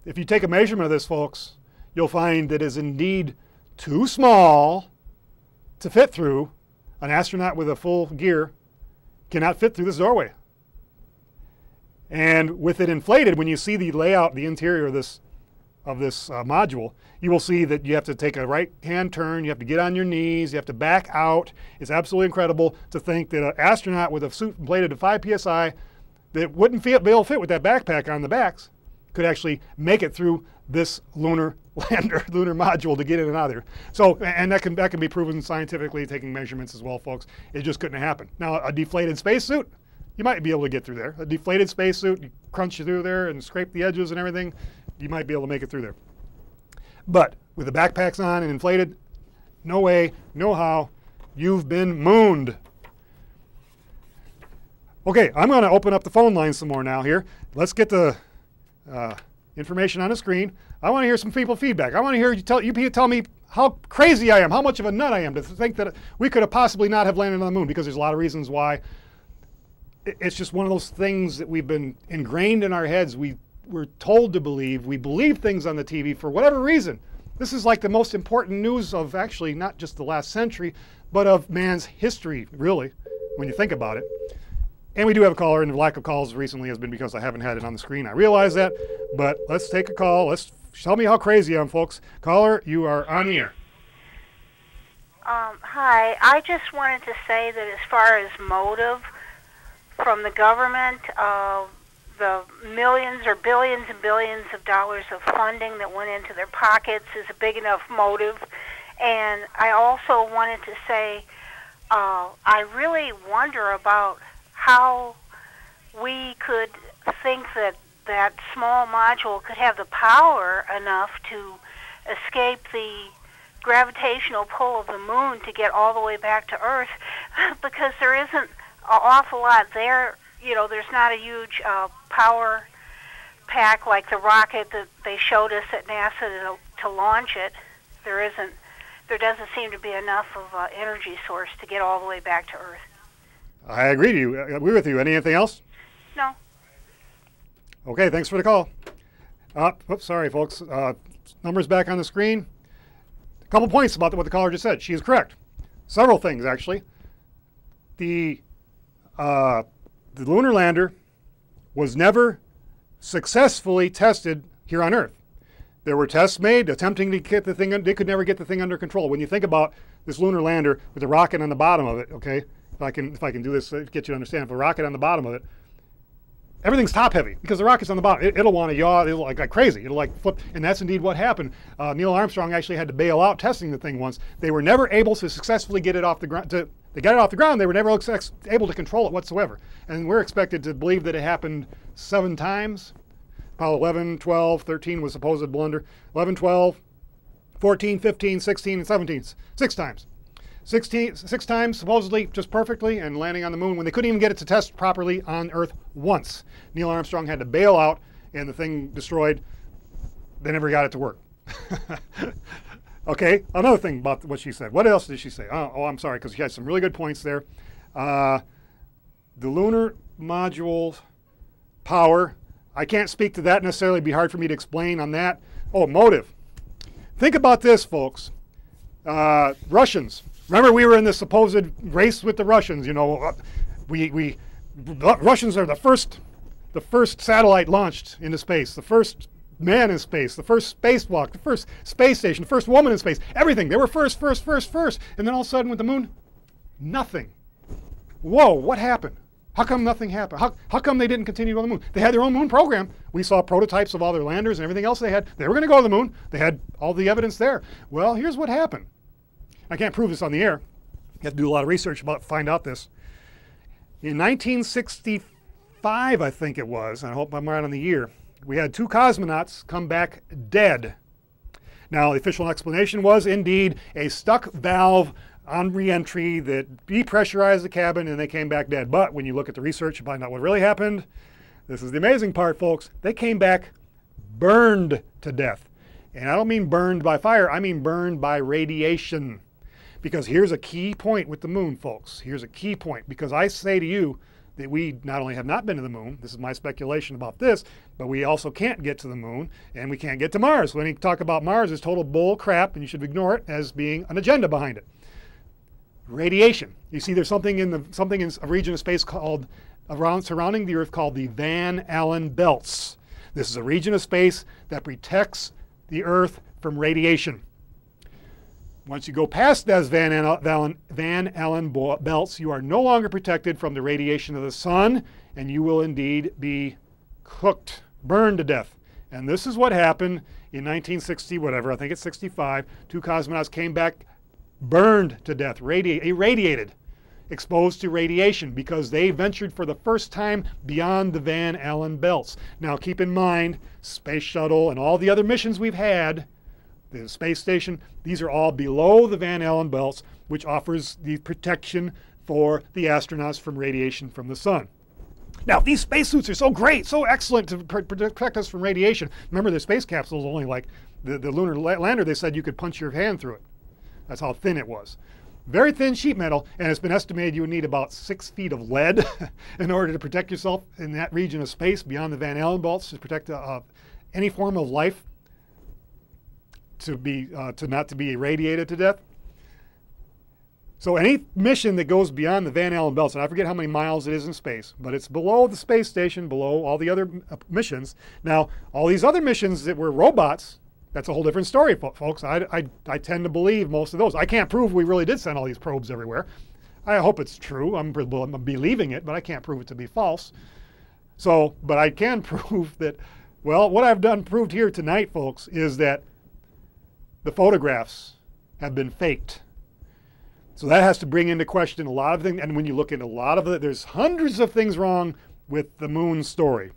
If you take a measurement of this, folks, you'll find that it is indeed too small to fit through. An astronaut with a full gear cannot fit through this doorway. And with it inflated, when you see the layout, the interior of this module, you will see that you have to take a right-hand turn, you have to get on your knees, you have to back out. It's absolutely incredible to think that an astronaut with a suit inflated to 5 psi that wouldn't be able to fit with that backpack on the backs could actually make it through this lunar lander, lunar module to get in and out of there. So, and that can be proven scientifically, taking measurements as well, folks. It just couldn't happen. Now, a deflated spacesuit, you might be able to get through there. A deflated spacesuit, you crunch you through there and scrape the edges and everything, you might be able to make it through there. But with the backpacks on and inflated, no way, no how, you've been mooned. Okay, I'm going to open up the phone line some more now here. Let's get the information on the screen. I want to hear some people feedback. I want to hear you tell me how crazy I am, how much of a nut I am to think that we could have possibly not have landed on the moon, because there's a lot of reasons why. It's just one of those things that we've been ingrained in our heads. We're told to believe. We believe things on the TV for whatever reason. This is like the most important news of actually not just the last century, but of man's history, really. when you think about it. And we do have a caller, and the lack of calls recently has been because I haven't had it on the screen. I realize that, but let's take a call. Let's tell me how crazy I am, folks. Caller, you are on the air. Hi. I just wanted to say that as far as motive from the government, the millions or billions and billions of dollars of funding that went into their pockets is a big enough motive. And I also wanted to say I really wonder about how we could think that that small module could have the power enough to escape the gravitational pull of the moon to get all the way back to Earth, because there isn't an awful lot there. You know, there's not a huge power pack like the rocket that they showed us at NASA to launch it. There doesn't seem to be enough of an energy source to get all the way back to Earth. I agree with you. Anything else? No. Okay, thanks for the call. Oops, sorry, folks. Numbers back on the screen. A couple points about what the caller just said. She is correct. Several things, actually. The lunar lander was never successfully tested here on Earth. There were tests made attempting to get the thing. They could never get the thing under control. When you think about this lunar lander with the rocket on the bottom of it, okay, if I can do this, get you to understand, if a rocket on the bottom of it, everything's top heavy because the rocket's on the bottom. It'll want to yaw. It'll like crazy. It'll like flip, and that's indeed what happened. Neil Armstrong actually had to bail out testing the thing once. They were never able to successfully get it off the ground. They got it off the ground. They were never able to control it whatsoever. And we're expected to believe that it happened 7 times. Apollo 11, 12, 13 was supposed blunder. 11, 12, 14, 15, 16, and 17. 6 times. 6 times supposedly just perfectly and landing on the moon when they couldn't even get it to test properly on Earth once. Neil Armstrong had to bail out and the thing destroyed. They never got it to work. Okay, another thing about what she said. What else did she say? Oh, I'm sorry, because she had some really good points there. The lunar module power, I can't speak to that necessarily. It'd be hard for me to explain on that. Oh, motive. Think about this, folks. Russians. Remember, we were in the supposed race with the Russians. You know, Russians are the first satellite launched into space, the first man in space, the first spacewalk, the first space station, the first woman in space, everything. They were first. And then all of a sudden with the moon, nothing. Whoa, what happened? How come nothing happened? How come they didn't continue on the moon? They had their own moon program. We saw prototypes of all their landers and everything else they had. They were going to go to the moon. They had all the evidence there. Well, here's what happened. I can't prove this on the air. You have to do a lot of research to find out this. In 1965, I think it was, and I hope I'm right on the year, we had 2 cosmonauts come back dead. Now, the official explanation was indeed a stuck valve on re-entry that depressurized the cabin and they came back dead. But when you look at the research and find out what really happened, this is the amazing part, folks. They came back burned to death. And I don't mean burned by fire, I mean burned by radiation. Because here's a key point with the moon, folks. Here's a key point. Because I say to you that we not only have not been to the moon, this is my speculation about this, but we also can't get to the moon and we can't get to Mars. When you talk about Mars, it's total bull crap and you should ignore it as being an agenda behind it. Radiation. You see, there's something in a region of space called surrounding the Earth called the Van Allen belts. This is a region of space that protects the Earth from radiation. Once you go past those Van Allen belts, you are no longer protected from the radiation of the sun, and you will indeed be cooked, burned to death. And this is what happened in 1960, whatever, I think it's 65. 2 cosmonauts came back burned to death, irradiated, exposed to radiation because they ventured for the first time beyond the Van Allen belts. Now keep in mind, Space Shuttle and all the other missions we've had, the space station, these are all below the Van Allen belts, which offers the protection for the astronauts from radiation from the sun. Now, these spacesuits are so great, so excellent to protect us from radiation. Remember, the space capsule is only like the lunar lander, they said you could punch your hand through it. That's how thin it was. Very thin sheet metal, and it's been estimated you would need about 6 feet of lead in order to protect yourself in that region of space beyond the Van Allen belts to protect any form of life to not to be irradiated to death. So any mission that goes beyond the Van Allen belts, and I forget how many miles it is in space, but it's below the space station, below all the other missions. Now, all these other missions that were robots, that's a whole different story, folks. I tend to believe most of those. I can't prove we really did send all these probes everywhere. I hope it's true. I'm believing it, but I can't prove it to be false. So, but I can prove that, well, what I've proved here tonight, folks, is that the photographs have been faked. So that has to bring into question a lot of things. And when you look at a lot of it, there's hundreds of things wrong with the moon story,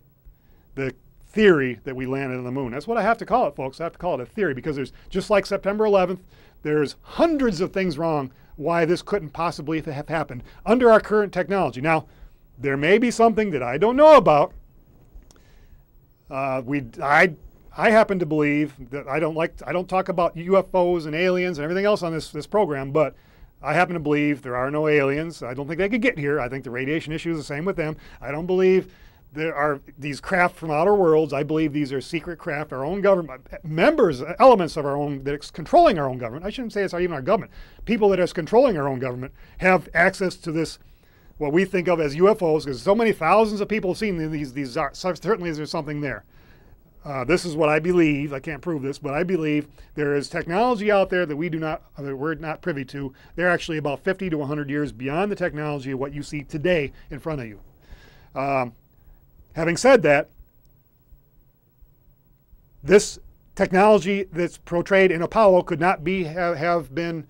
the theory that we landed on the moon. That's what I have to call it, folks. I have to call it a theory because there's, just like September 11th, there's hundreds of things wrong why this couldn't possibly have happened under our current technology. Now, there may be something that I don't know about. I happen to believe that I don't talk about UFOs and aliens and everything else on this program, but I happen to believe there are no aliens. I don't think they could get here. I think the radiation issue is the same with them. I don't believe there are these craft from outer worlds. I believe these are secret craft, our own government, members, elements of our own, that's controlling our own government. I shouldn't say it's even our government. People that are controlling our own government have access to this, what we think of as UFOs, because so many thousands of people have seen these are, certainly there's something there. This is what I believe. I can't prove this, but I believe there is technology out there that we're not privy to. They're actually about 50 to 100 years beyond the technology of what you see today in front of you. Having said that, this technology that's portrayed in Apollo could not have been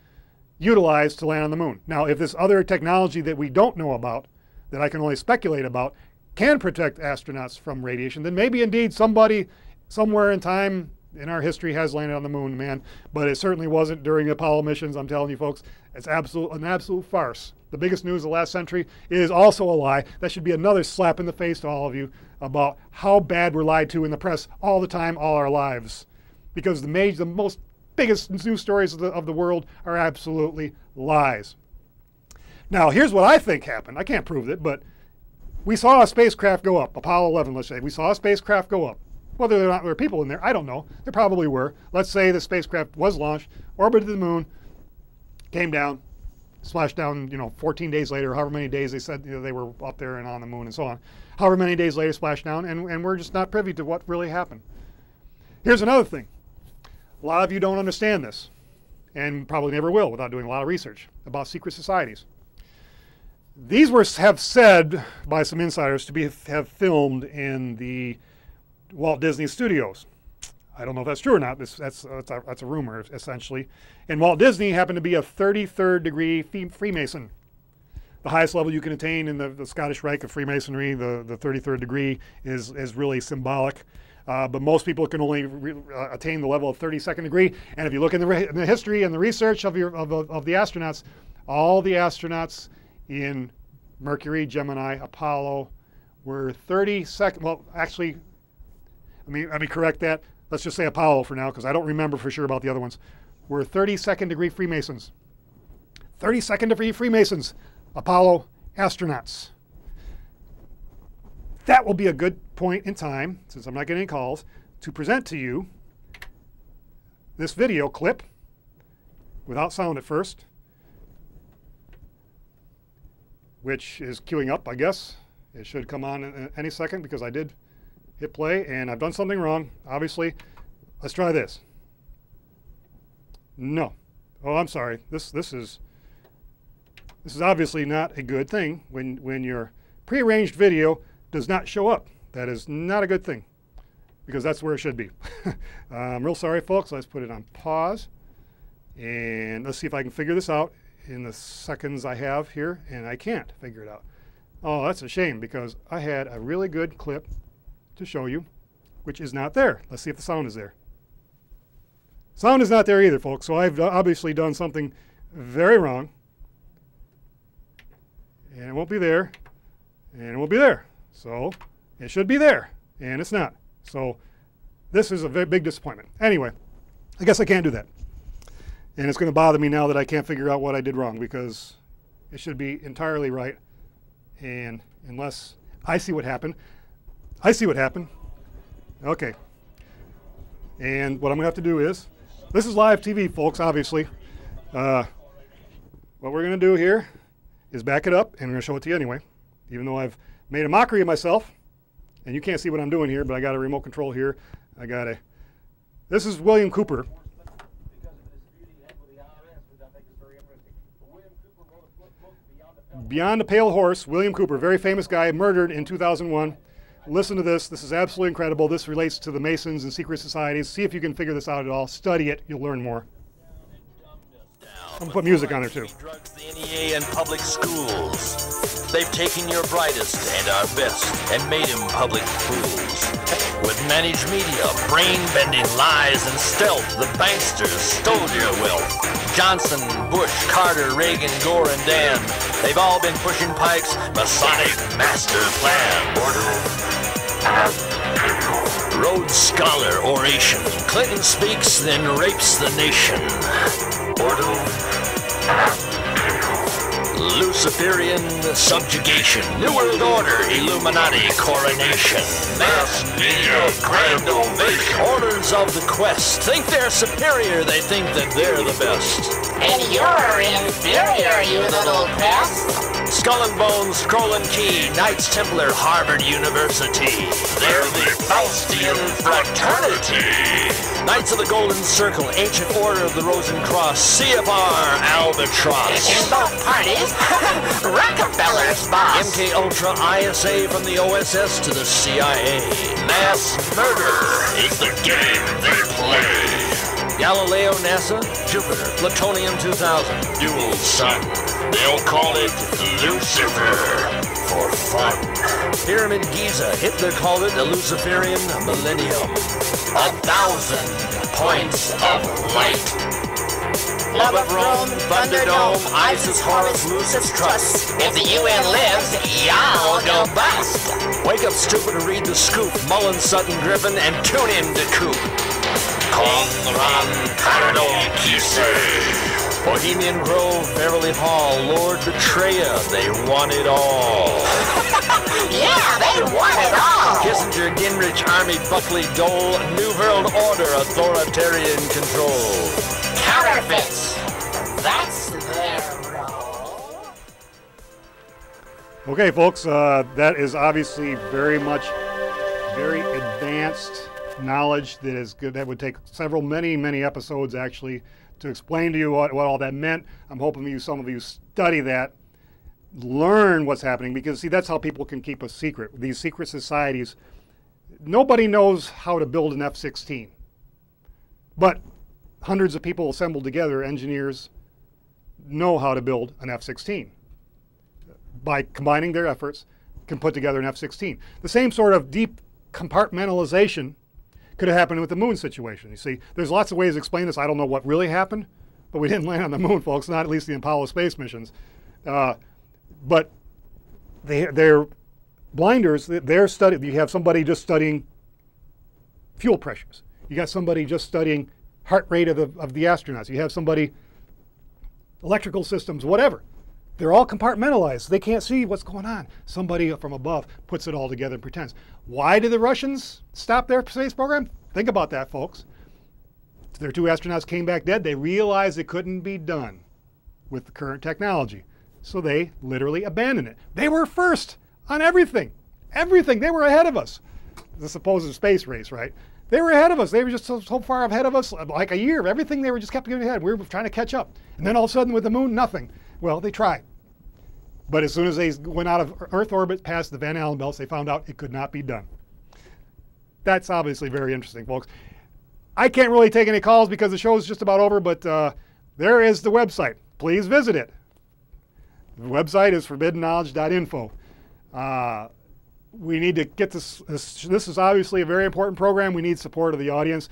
utilized to land on the moon. Now, if this other technology that we don't know about, that I can only speculate about, can protect astronauts from radiation, then maybe indeed somebody somewhere in time in our history has landed on the moon, man. But it certainly wasn't during the Apollo missions. I'm telling you, folks, it's an absolute farce. The biggest news of the last century is also a lie. That should be another slap in the face to all of you about how bad we're lied to in the press all the time, all our lives. Because the most biggest news stories of the world are absolutely lies. Now, here's what I think happened. I can't prove it, but we saw a spacecraft go up, Apollo 11, let's say. We saw a spacecraft go up. Whether there were people in there, I don't know. There probably were. Let's say the spacecraft was launched, orbited the moon, came down, splashed down, 14 days later, however many days they said they were up there and on the moon and so on. However many days later, splashed down, and we're just not privy to what really happened. Here's another thing. A lot of you don't understand this, and probably never will without doing a lot of research about secret societies. These have said by some insiders to have filmed in the Walt Disney Studios. I don't know if that's true or not. That's a rumor, essentially. And Walt Disney happened to be a 33rd degree Freemason. The highest level you can attain in the Scottish Rite of Freemasonry, the 33rd degree, is really symbolic. But most people can only attain the level of 32nd degree. And if you look in the history and the research of the astronauts, all the astronauts in Mercury, Gemini, Apollo were 32nd. Well, actually, let me correct that. Let's just say Apollo for now, because I don't remember for sure about the other ones. Were 32nd degree Freemasons. 32nd degree Freemasons, Apollo astronauts. That will be a good point in time, since I'm not getting any calls, to present to you this video clip without sound at first, which is queuing up, I guess. It should come on in any second because I did hit play and I've done something wrong, obviously. Let's try this. No. Oh, I'm sorry. This is obviously not a good thing when your prearranged video does not show up. That is not a good thing because that's where it should be. I'm real sorry, folks. Let's put it on pause and let's see if I can figure this out in the seconds I have here, and I can't figure it out. Oh, that's a shame because I had a really good clip to show you, which is not there. Let's see if the sound is there. Sound is not there either, folks, so I've obviously done something very wrong. And it won't be there, and it won't be there. So it should be there, and it's not. So this is a very big disappointment. Anyway, I guess I can't do that. And it's going to bother me now that I can't figure out what I did wrong because it should be entirely right. And unless I see what happened, I see what happened. Okay. And what I'm going to have to do is, this is live TV, folks, obviously. Well, what we're going to do here is back it up, and I'm going to show it to you anyway, even though I've made a mockery of myself. And you can't see what I'm doing here, but I got a remote control here. This is William Cooper. Beyond the Pale Horse, William Cooper, very famous guy, murdered in 2001. Listen to this. This is absolutely incredible. This relates to the Masons and secret societies. See if you can figure this out at all. Study it. You'll learn more. I'm going to put music on there, too. Drugs, the NEA, and public schools. They've taken your brightest and our best and made them public fools. With managed media, brain-bending lies, and stealth, the banksters stole your wealth. Johnson, Bush, Carter, Reagan, Gore, and Dan, they've all been pushing Pike's Masonic master plan. Rhodes Scholar oration. Clinton speaks, then rapes the nation. Luciferian subjugation, New World Order, Illuminati coronation, mass media, grand ovation, orders of the quest. Think they're superior, they think that they're the best. And you're inferior, you little pest. Skull and Bones, Scroll and Key, Knights Templar, Harvard University. They're the Faustian fraternity. Knights of the Golden Circle, Ancient Order of the Rosencross, CFR, Albatross. In both parties, Rockefeller's boss. MK Ultra, ISA, from the OSS to the CIA. Mass murder is the game they play. Galileo, NASA, Jupiter, Plutonium 2000, dual sun. They'll call it Lucifer for fun. Pyramid Giza, Hitler called it a Luciferian millennium. 1,000 points of light. Love of Rome, Thunderdome, ISIS, Horus, Lucis, Trust. If the UN lives, y'all go bust. Wake up stupid and read the scoop. Mullen, Sutton, Griffin, and tune in to Coop. Conran, Cardo, Kisei. Bohemian Grove, Beverly Hall, Lord Betraya, they want it all. Yeah, they want it all. Kissinger, Gingrich, Army, Buckley, Dole, New World Order, authoritarian control. Counterfeits. That's their role. Okay, folks, that is obviously very advanced knowledge that is good. That would take many episodes actually to explain to you what all that meant. I'm hoping some of you study that, learn what's happening, because see, that's how people can keep a secret. These secret societies, nobody knows how to build an F-16, but hundreds of people assembled together, engineers, know how to build an F-16. By combining their efforts, can put together an F-16. The same sort of deep compartmentalization could have happened with the moon situation. You see, there's lots of ways to explain this. I don't know what really happened, but we didn't land on the moon, folks, not at least the Apollo space missions. But they're blinders, they're studying. You have somebody just studying fuel pressures. You got somebody just studying heart rate of the astronauts. You have somebody, electrical systems, whatever. They're all compartmentalized. They can't see what's going on. Somebody from above puts it all together and pretends. Why did the Russians stop their space program? Think about that, folks. Their 2 astronauts came back dead. They realized it couldn't be done with the current technology. So they literally abandoned it. They were first on everything. Everything. They were ahead of us. The supposed space race, right? They were ahead of us. They were just so far ahead of us, like a year. Everything they were just kept getting ahead. We were trying to catch up. And then all of a sudden with the moon, nothing. Well, they tried. But as soon as they went out of Earth orbit past the Van Allen belts, they found out it could not be done. That's obviously very interesting, folks. I can't really take any calls because the show is just about over, but there is the website. Please visit it. The website is forbiddenknowledge.info. We need to get this. This is obviously a very important program. We need support of the audience.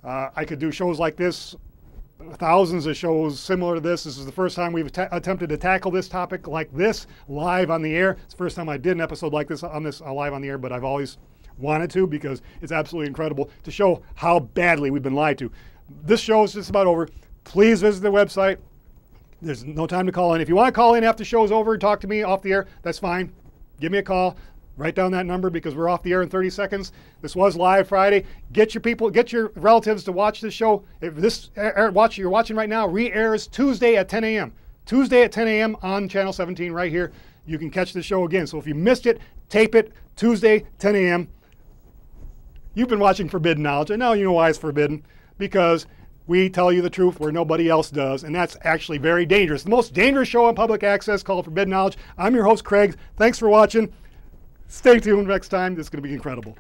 I could do shows like this, thousands of shows similar to this. This is the first time we've attempted to tackle this topic like this live on the air. It's the first time I did an episode like this live on the air, but I've always wanted to because it's absolutely incredible to show how badly we've been lied to. This show is just about over. Please visit the website. There's no time to call in. If you want to call in after the show is over and talk to me off the air, that's fine. Give me a call. Write down that number because we're off the air in 30 seconds. This was live Friday. Get your people, get your relatives to watch this show. If this you're watching right now re-airs Tuesday at 10 a.m. Tuesday at 10 a.m. on Channel 17 right here. You can catch the show again. So if you missed it, tape it, Tuesday, 10 a.m. You've been watching Forbidden Knowledge, and now you know why it's forbidden, because we tell you the truth where nobody else does, and that's actually very dangerous. The most dangerous show on public access called Forbidden Knowledge. I'm your host, Craig. Thanks for watching. Stay tuned next time. This is going to be incredible.